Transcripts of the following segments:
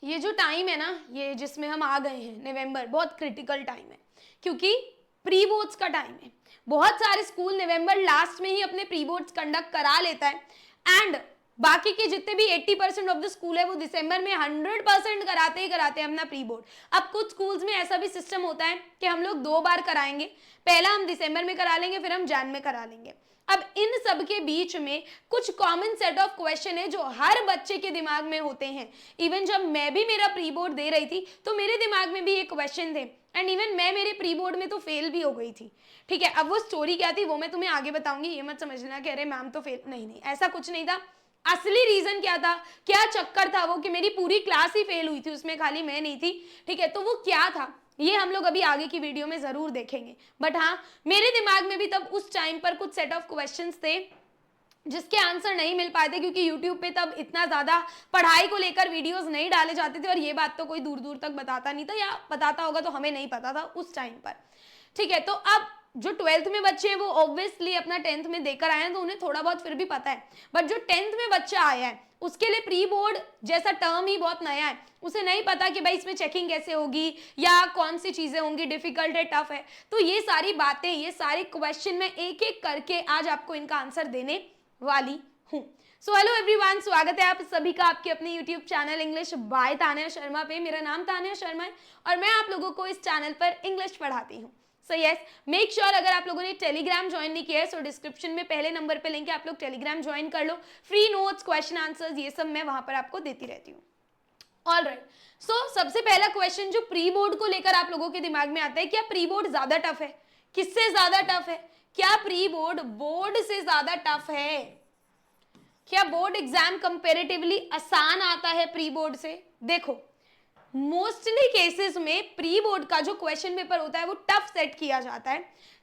ये जो टाइम है ना, ये जिसमें हम आ गए हैं नवंबर, बहुत क्रिटिकल टाइम है क्योंकि प्री बोर्ड्स का टाइम है। बहुत सारे स्कूल नवंबर लास्ट में ही अपने प्री बोर्ड्स कंडक्ट करा लेता है एंड बाकी के जितने भी 80% ऑफ द स्कूल है वो दिसंबर में 100% कराते ही कराते हैं अपना प्री बोर्ड। अब कुछ स्कूल्स में ऐसा भी सिस्टम होता है कि हम लोग 2 बार कराएंगे, पहला हम दिसंबर में करा लेंगे, फिर हम जैन में करा लेंगे। अब इन सब के बीच में कुछ कॉमन सेट ऑफ क्वेश्चन है जो हर बच्चे के दिमाग में होते हैं। इवन जब मैं भी मेरा प्री बोर्ड दे रही थी तो मेरे दिमाग में भी ये क्वेश्चन थे एंड इवन मैं मेरे प्री बोर्ड में तो फेल भी हो गई थी। ठीक है, अब वो स्टोरी क्या थी वो मैं तुम्हें आगे बताऊंगी, ये मत समझना कि अरे मैम तो फेल, नहीं नहीं ऐसा कुछ नहीं था। असली रीजन क्या था, क्या चक्कर था वो कि मेरी पूरी क्लास ही फेल हुई थी, उसमें खाली मैं नहीं थी। ठीक है, तो वो क्या था ये हम लोग अभी आगे की वीडियो में जरूर देखेंगे। बट हाँ, मेरे दिमाग में भी तब उस टाइम पर कुछ सेट ऑफ क्वेश्चंस थे जिसके आंसर नहीं मिल पाए थे क्योंकि यूट्यूब पे तब इतना ज़्यादा पढ़ाई को लेकर वीडियोस नहीं डाले जाते थे और ये बात तो कोई दूर दूर तक बताता नहीं था, या बताता होगा तो हमें नहीं पता था उस टाइम पर। ठीक है, तो अब जो 12th में बच्चे हैं वो ऑब्वियसली अपना 10th में देकर आए हैं तो उन्हें थोड़ा बहुत फिर भी पता है। बट जो 10th में बच्चा आया है उसके लिए प्री बोर्ड जैसा टर्म ही बहुत नया है, उसे नहीं पता कि भाई इसमें चेकिंग कैसे होगी या कौन सी चीजें होंगी, डिफिकल्ट है, टफ है। तो ये सारी बातें, ये सारे क्वेश्चन मैं एक एक करके आज आपको इनका आंसर देने वाली हूँ। सो हेलो एवरीवन, स्वागत है आप सभी का आपके अपने YouTube channel English by Tanya Sharma पे। मेरा नाम तान्या शर्मा है और मैं आप लोगों को इस चैनल पर इंग्लिश पढ़ाती हूँ। सो यस, मेक श्योर अगर आप लोगों ने टेलीग्राम ज्वाइन नहीं किया है तो डिस्क्रिप्शन में पहले नंबर पे लिंक है, आप लोग टेलीग्राम ज्वाइन कर लो। फ्री नोट्स, क्वेश्चन आंसर्स ये सब मैं वहां पर आपको देती रहती हूँ। ऑलराइट, सो सबसे पहला क्वेश्चन जो प्री बोर्ड को लेकर आप लोगों के दिमाग में आता है, क्या प्री बोर्ड ज्यादा टफ है? किससे ज्यादा टफ है? क्या प्री बोर्ड बोर्ड से ज्यादा टफ है? क्या बोर्ड एग्जाम कंपेरेटिवली आसान आता है प्री बोर्ड से? देखो, मोस्टली केसेस में प्री बोर्ड का जो क्वेश्चन पेपर होता है वो टफ सेट किया जाता है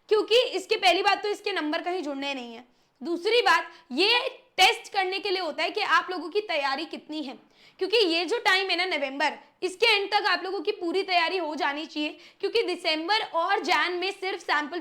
क्योंकि इसके पहली बात तो इसके नंबर कहीं जुड़ने नहीं है, दूसरी बात ये टेस्ट करने के लिए होता है कि आप लोगों की तैयारी कितनी है। क्योंकि ये जो टाइम है ना नवंबर, इसके एंड तक आप लोगों की पूरी तैयारी हो जानी चाहिए क्योंकि दिसंबर और जैन में सिर्फ सैंपल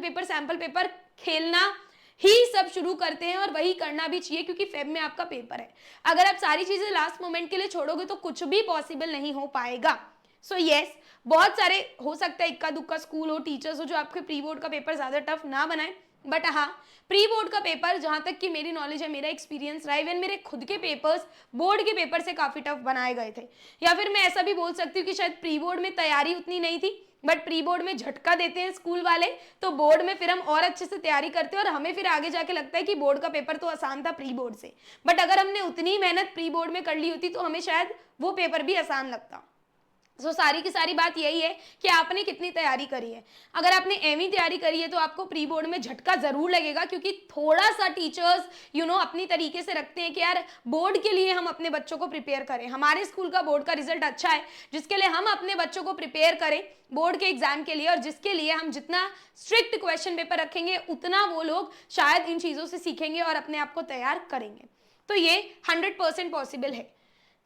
पेपर खेलना ही सब शुरू करते हैं और वही करना भी चाहिए क्योंकि फेब में आपका पेपर है। अगर आप सारी चीजें लास्ट मोमेंट के लिए छोड़ोगे तो कुछ भी पॉसिबल नहीं हो पाएगा। सो यस, बहुत सारे हो सकता है इक्का दुक्का स्कूल हो, टीचर्स हो जो आपके प्री बोर्ड का पेपर ज्यादा टफ ना बनाए, बट हाँ, प्री बोर्ड का पेपर जहां तक कि मेरी नॉलेज है, मेरा एक्सपीरियंस रहा, इवन मेरे खुद के पेपर्स बोर्ड के पेपर से काफी टफ बनाए गए थे। या फिर मैं ऐसा भी बोल सकती हूँ कि शायद प्री बोर्ड में तैयारी उतनी नहीं थी बट प्री बोर्ड में झटका देते हैं स्कूल वाले तो बोर्ड में फिर हम और अच्छे से तैयारी करते हैं और हमें फिर आगे जाके लगता है कि बोर्ड का पेपर तो आसान था प्री बोर्ड से, बट अगर हमने उतनी मेहनत प्री बोर्ड में कर ली होती तो हमें शायद वो पेपर भी आसान लगता। सो सारी की सारी बात यही है कि आपने कितनी तैयारी करी है। अगर आपने एवं तैयारी करी है तो आपको प्री बोर्ड में झटका जरूर लगेगा क्योंकि थोड़ा सा टीचर्स अपनी तरीके से रखते हैं कि यार बोर्ड के लिए हम अपने बच्चों को प्रिपेयर करें, हमारे स्कूल का बोर्ड का रिजल्ट अच्छा है जिसके लिए हम अपने बच्चों को प्रिपेयर करें बोर्ड के एग्जाम के लिए, और जिसके लिए हम जितना स्ट्रिक्ट क्वेश्चन पेपर रखेंगे उतना वो लोग शायद इन चीजों से सीखेंगे और अपने आप को तैयार करेंगे। तो ये 100% पॉसिबल है।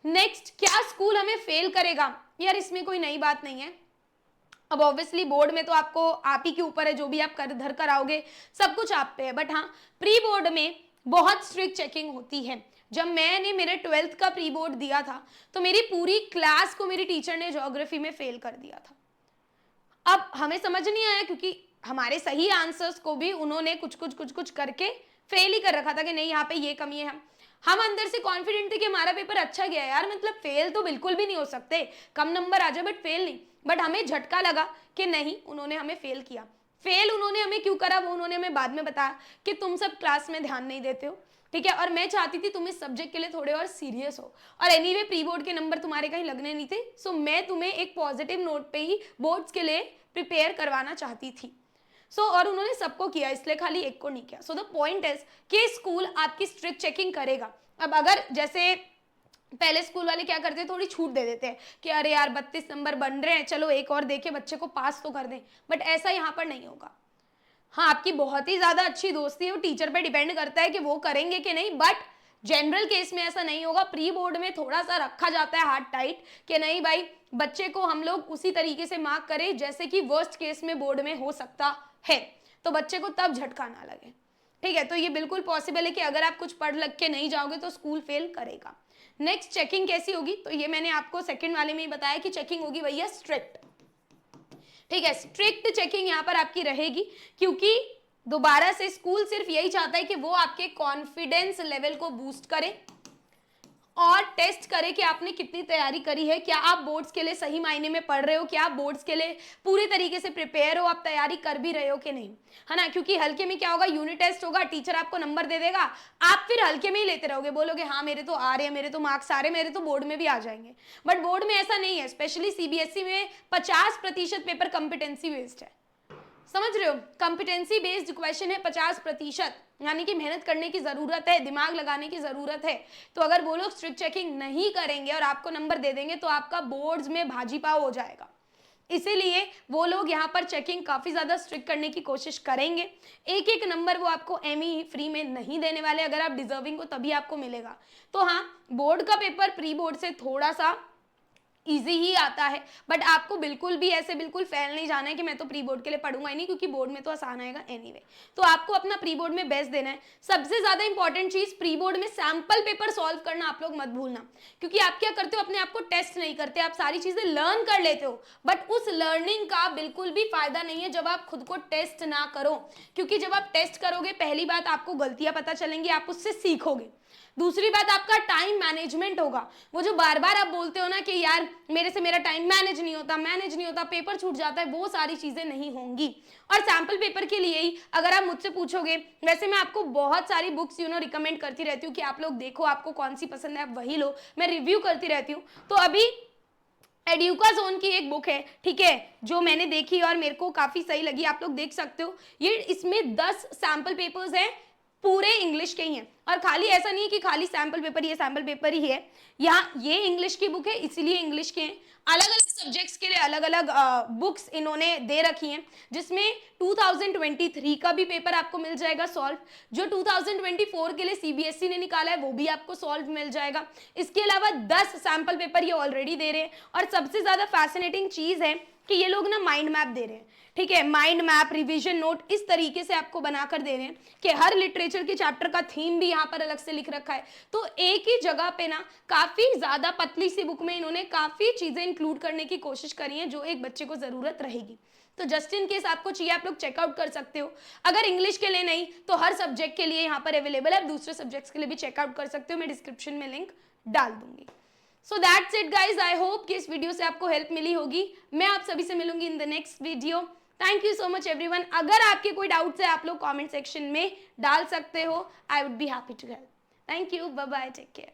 नेक्स्ट, क्या स्कूल हमें फेल करेगा? यार इसमें कोई नई बात नहीं है। अब ऑब्वियसली बोर्ड में तो आपको आप ही के ऊपर है, जो भी आप कर धर कर आओगे सब कुछ आप पे है, बट हाँ प्री बोर्ड में बहुत स्ट्रिक्ट चेकिंग होती है। जब मैंने मेरे 12th का प्री बोर्ड दिया था तो मेरी पूरी क्लास को मेरी टीचर ने ज्योग्राफी में फेल कर दिया था। अब हमें समझ नहीं आया क्योंकि हमारे सही आंसर्स को भी उन्होंने कुछ करके फेल ही कर रखा था कि नहीं यहाँ पे ये कमी है। हम अंदर से कॉन्फिडेंट थे कि हमारा पेपर अच्छा गया यार, मतलब फेल तो बिल्कुल भी नहीं हो सकते, कम नंबर आ जाए बट फेल नहीं। बट हमें झटका लगा कि नहीं, उन्होंने हमें फेल किया। फेल उन्होंने हमें क्यों करा वो उन्होंने हमें बाद में बताया कि तुम सब क्लास में ध्यान नहीं देते हो, ठीक है, और मैं चाहती थी तुम इस सब्जेक्ट के लिए थोड़े और सीरियस हो, और एनीवे प्री बोर्ड के नंबर तुम्हारे कहीं लगने नहीं थे, सो मैं तुम्हें एक पॉजिटिव नोट पे ही बोर्ड्स के लिए प्रिपेयर करवाना चाहती थी। और उन्होंने सबको किया, इसलिए खाली एक को नहीं किया। सो द पॉइंट इज कि स्कूल आपकी स्ट्रिक्ट चेकिंग करेगा। अब अगर जैसे पहले स्कूल वाले क्या करते हैं, थोड़ी छूट दे देते हैं कि अरे यार 32 नंबर बन रहे हैं, चलो एक और देके बच्चे को पास तो कर दें, बट ऐसा यहाँ पर नहीं होगा। हाँ, आपकी बहुत ही ज्यादा अच्छी दोस्ती है, वो टीचर पे डिपेंड करता है कि वो करेंगे कि नहीं, बट जनरल केस में ऐसा नहीं होगा। प्री बोर्ड में थोड़ा सा रखा जाता है हाथ टाइट कि नहीं भाई, बच्चे को हम लोग उसी तरीके से मार्क करें जैसे कि वर्स्ट केस में बोर्ड में हो सकता है, तो बच्चे को तब झटका ना लगे। ठीक है, तो ये बिल्कुल पॉसिबल है कि अगर आप कुछ पढ़ लग के नहीं जाओगे तो स्कूल फेल करेगा। नेक्स्ट चेकिंग कैसी होगी, तो ये मैंने आपको सेकंड वाले में ही बताया कि चेकिंग होगी भैया स्ट्रिक्ट, ठीक है, स्ट्रिक्ट चेकिंग यहाँ पर आपकी रहेगी, क्योंकि दोबारा से स्कूल सिर्फ यही चाहता है कि वो आपके कॉन्फिडेंस लेवल को बूस्ट करे और टेस्ट करे कि आपने कितनी तैयारी करी है, क्या आप बोर्ड्स के लिए सही मायने में पढ़ रहे हो, क्या आप बोर्ड्स के लिए पूरी तरीके से प्रिपेयर हो, आप तैयारी कर भी रहे हो कि नहीं, है ना। क्योंकि हल्के में क्या होगा, यूनिट टेस्ट होगा, टीचर आपको नंबर दे देगा, आप फिर हल्के में ही लेते रहोगे, बोलोगे हाँ मेरे तो आ रहे हैं, मेरे तो मार्क्स आ रहे हैं, मेरे तो बोर्ड में भी आ जाएंगे। बट बोर्ड में ऐसा नहीं है, स्पेशली सीबीएसई में 50% पेपर कॉम्पिटेंसी बेस्ड है, समझ रहे हो, कॉम्पिटेंसी बेस्ड क्वेश्चन है 50%, यानी कि मेहनत करने की जरूरत है, दिमाग लगाने की जरूरत है। तो अगर वो लोग स्ट्रिक्ट चेकिंग नहीं करेंगे और आपको नंबर दे देंगे तो आपका बोर्ड्स में भाजी पाव हो जाएगा। इसीलिए वो लोग यहाँ पर चेकिंग काफी ज्यादा स्ट्रिक्ट करने की कोशिश करेंगे। एक एक नंबर वो आपको एमई फ्री में नहीं देने वाले, अगर आप डिजर्विंग हो तभी आपको मिलेगा। तो हाँ, बोर्ड का पेपर प्री बोर्ड से थोड़ा सा इजी ही आता है, बट आपको बिल्कुल भी ऐसे बिल्कुल फेल नहीं जाना है कि मैं तो प्री बोर्ड के लिए पढ़ूंगा ही नहीं, क्योंकि बोर्ड में तो आसान आएगा एनीवे। तो आपको अपना प्री बोर्ड में बेस्ट देना है। सबसे ज्यादा इंपॉर्टेंट चीज, प्री बोर्ड में सैंपल पेपर सॉल्व करना आप लोग मत भूलना, क्योंकि आप क्या करते हो, अपने आप को टेस्ट नहीं करते, आप सारी चीजें लर्न कर लेते हो, बट उस लर्निंग का बिल्कुल भी फायदा नहीं है जब आप खुद को टेस्ट ना करो। क्योंकि जब आप टेस्ट करोगे, पहली बात आपको गलतियां पता चलेंगी, आप उससे सीखोगे। दूसरी बात, आपका टाइम मैनेजमेंट होगा। वो जो बार बार आप बोलते हो ना कि यार मेरे से मेरा टाइम मैनेज नहीं होता, पेपर छूट जाता है, वो सारी चीजें नहीं होंगी। और सैंपल पेपर के लिए ही अगर आप मुझसे पूछोगे, वैसे मैं आपको बहुत सारी बुक्स रिकमेंड करती रहती हूँ कि आप लोग देखो, आपको कौन सी पसंद है आप वही लो, मैं रिव्यू करती रहती हूँ। तो अभी एड्यूकाज़ोन की एक बुक है, ठीक है, जो मैंने देखी और मेरे को काफी सही लगी, आप लोग देख सकते हो। ये इसमें 10 सैंपल पेपर्स हैं, पूरे इंग्लिश के ही हैं। और खाली ऐसा नहीं है कि खाली सैंपल पेपर, ये सैंपल पेपर ही है, यहाँ ये इंग्लिश की बुक है इसीलिए इंग्लिश के हैं। अलग अलग सब्जेक्ट्स के लिए अलग अलग बुक्स इन्होंने दे रखी हैं, जिसमें 2023 का भी पेपर आपको मिल जाएगा सॉल्व, जो 2024 के लिए सीबीएसई ने निकाला है वो भी आपको सॉल्व मिल जाएगा। इसके अलावा 10 सैंपल पेपर ये ऑलरेडी दे रहे हैं। और सबसे ज्यादा फैसिनेटिंग चीज है कि ये लोग ना माइंड मैप दे रहे हैं, ठीक है, माइंड मैप, रिवीजन नोट इस तरीके से आपको बनाकर दे रहे हैं कि हर लिटरेचर के चैप्टर का थीम भी यहाँ पर अलग से लिख रखा है। तो एक ही जगह पे ना काफी ज्यादा पतली सी बुक में इन्होंने काफी चीजें इंक्लूड करने की कोशिश करी है जो एक बच्चे को जरूरत रहेगी। तो जस्ट इन केस आपको चाहिए, आप लोग चेकआउट कर सकते हो। अगर इंग्लिश के लिए नहीं तो हर सब्जेक्ट के लिए यहाँ पर अवेलेबल है, आप दूसरे सब्जेक्ट्स के लिए भी चेकआउट कर सकते हो, मैं डिस्क्रिप्शन में लिंक डाल दूंगी। So that's it guys, I hope कि इस वीडियो से आपको हेल्प मिली होगी। मैं आप सभी से मिलूंगी in the next video. Thank you so much everyone. अगर आपके कोई डाउट्स है आप लोग कमेंट सेक्शन में डाल सकते हो, I would be happy to help. Thank you, bye bye, take care.